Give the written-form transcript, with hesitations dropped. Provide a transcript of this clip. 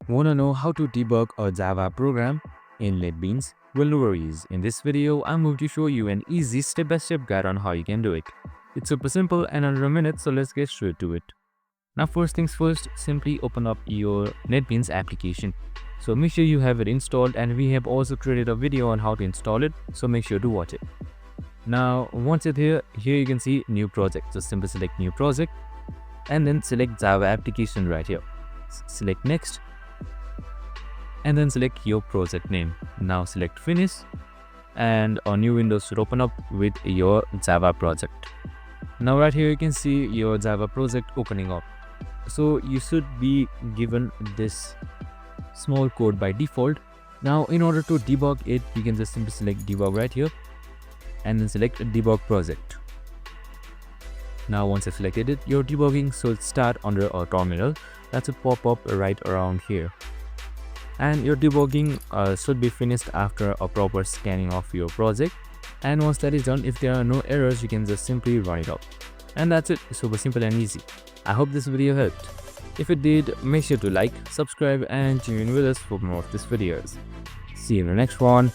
Wanna know how to debug a Java program in NetBeans? Well, no worries. In this video, I'm going to show you an easy step-by-step guide on how you can do it. It's super simple and under a minute, so let's get straight to it. Now, first things first, simply open up your NetBeans application. So make sure you have it installed, and we have also created a video on how to install it, so make sure to watch it. Now, once it's here you can see new project. So simply select new project and then select Java application right here. Select next and then select your project name. Now select finish and a new window should open up with your Java project. Now right here you can see your Java project opening up. So you should be given this small code by default. Now in order to debug it, you can just simply select debug right here and then select debug project. Now once you've selected it, your debugging should start under a terminal. That's a pop-up right around here. And your debugging should be finished after a proper scanning of your project. And once that is done, if there are no errors, you can just simply run it out. And that's it. Super simple and easy. I hope this video helped. If it did, make sure to like, subscribe and tune in with us for more of these videos. See you in the next one.